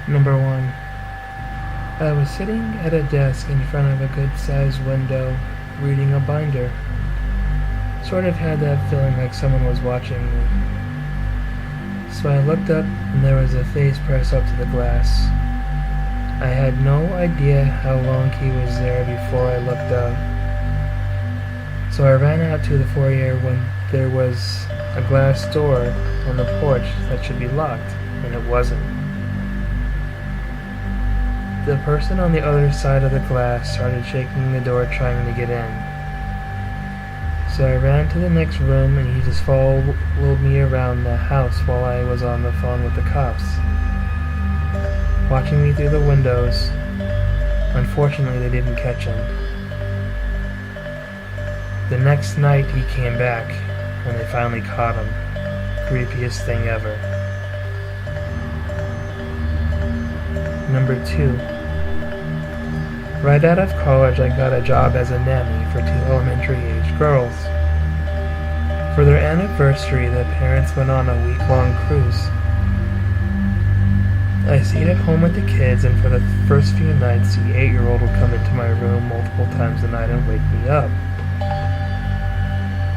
Number 1. I was sitting at a desk in front of a good-sized window, reading a binder. Sort of had that feeling like someone was watching me. So I looked up, and there was a face pressed up to the glass. I had no idea how long he was there before I looked up. So I ran out to the foyer when there was a glass door on the porch that should be locked, and it wasn't. The person on the other side of the glass started shaking the door trying to get in. So I ran to the next room, and he just followed me around the house while I was on the phone with the cops, watching me through the windows. Unfortunately, they didn't catch him. The next night he came back, and they finally caught him. Creepiest thing ever. Number 2. Right out of college, I got a job as a nanny for 2 elementary-age girls. For their anniversary, the parents went on a week-long cruise. I stayed at home with the kids, and for the first few nights, the 8-year-old would come into my room multiple times a night and wake me up.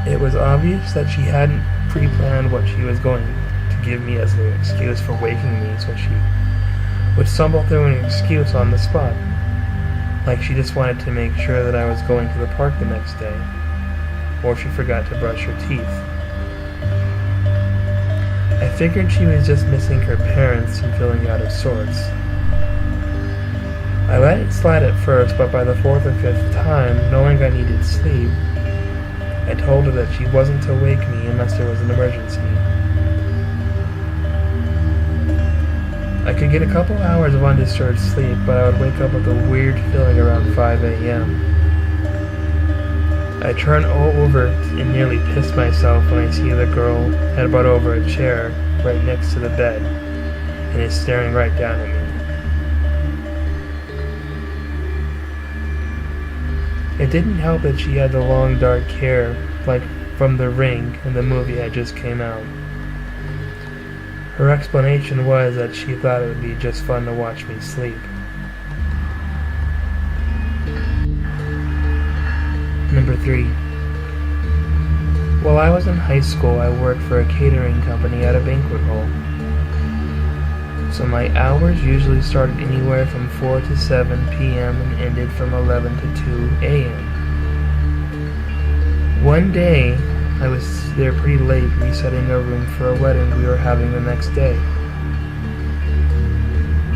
It was obvious that she hadn't pre-planned what she was going to give me as an excuse for waking me, so she would stumble through an excuse on the spot. Like she just wanted to make sure that I was going to the park the next day, or she forgot to brush her teeth. I figured she was just missing her parents and feeling out of sorts. I let it slide at first, but by the 4th or 5th time, knowing I needed sleep, I told her that she wasn't to wake me unless there was an emergency. I could get a couple hours of undisturbed sleep, but I would wake up with a weird feeling around 5 a.m. I turn all over and nearly piss myself when I see the girl had brought over a chair right next to the bed and is staring right down at me. It didn't help that she had the long dark hair like from The Ring in the movie that just came out. Her explanation was that she thought it would be just fun to watch me sleep. Number 3. While I was in high school, I worked for a catering company at a banquet hall. So my hours usually started anywhere from 4 to 7 p.m. and ended from 11 to 2 a.m. One day, I was there pretty late resetting a room for a wedding we were having the next day.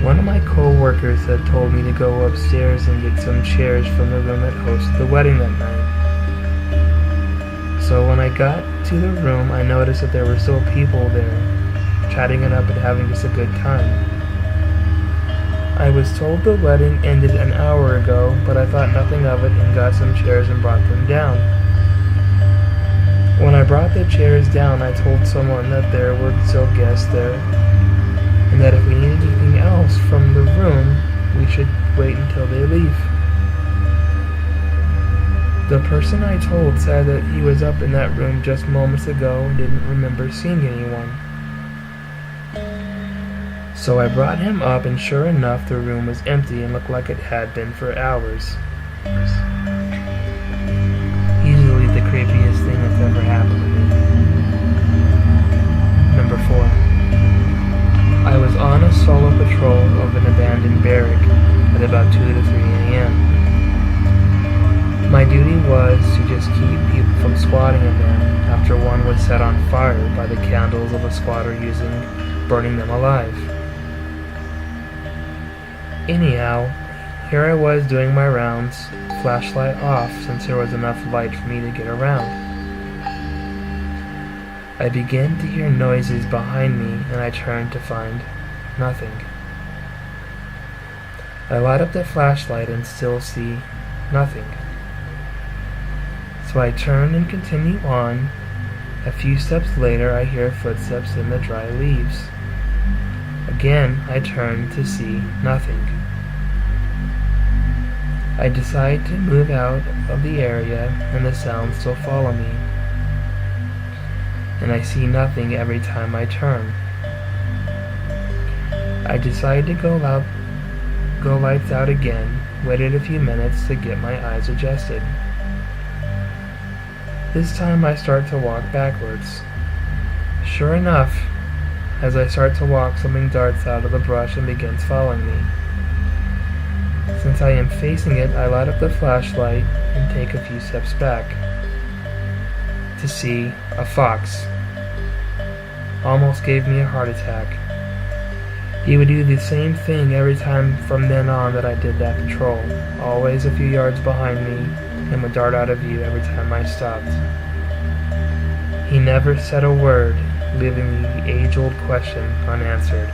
One of my co-workers had told me to go upstairs and get some chairs from the room that hosted the wedding that night. So when I got to the room, I noticed that there were still people there, chatting it up and having just a good time. I was told the wedding ended an hour ago, but I thought nothing of it and got some chairs and brought them down. When I brought the chairs down, I told someone that there were still guests there, and that if we needed anything else from the room, we should wait until they leave. The person I told said that he was up in that room just moments ago and didn't remember seeing anyone. So I brought him up, and sure enough, the room was empty and looked like it had been for hours. Easily the creepiest thing that's ever happened to me. Number 4. I was on a solo patrol of an abandoned barrack at about 2 to 3 a.m. My duty was to just keep people from squatting in them after one was set on fire by the candles of a squatter using burning them alive. Anyhow, here I was doing my rounds, flashlight off since there was enough light for me to get around. I began to hear noises behind me, and I turned to find nothing. I light up the flashlight and still see nothing. So I turn and continue on. A few steps later, I hear footsteps in the dry leaves. Again, I turn to see nothing. I decide to move out of the area, and the sounds still follow me. And I see nothing every time I turn. I decided to go lights out again, waited a few minutes to get my eyes adjusted. This time I start to walk backwards. Sure enough, as I start to walk, something darts out of the brush and begins following me. Since I am facing it, I light up the flashlight and take a few steps back to see a fox. Almost gave me a heart attack. He would do the same thing every time from then on that I did that patrol, always a few yards behind me, and would dart out of view every time I stopped. He never said a word, leaving the age-old question unanswered.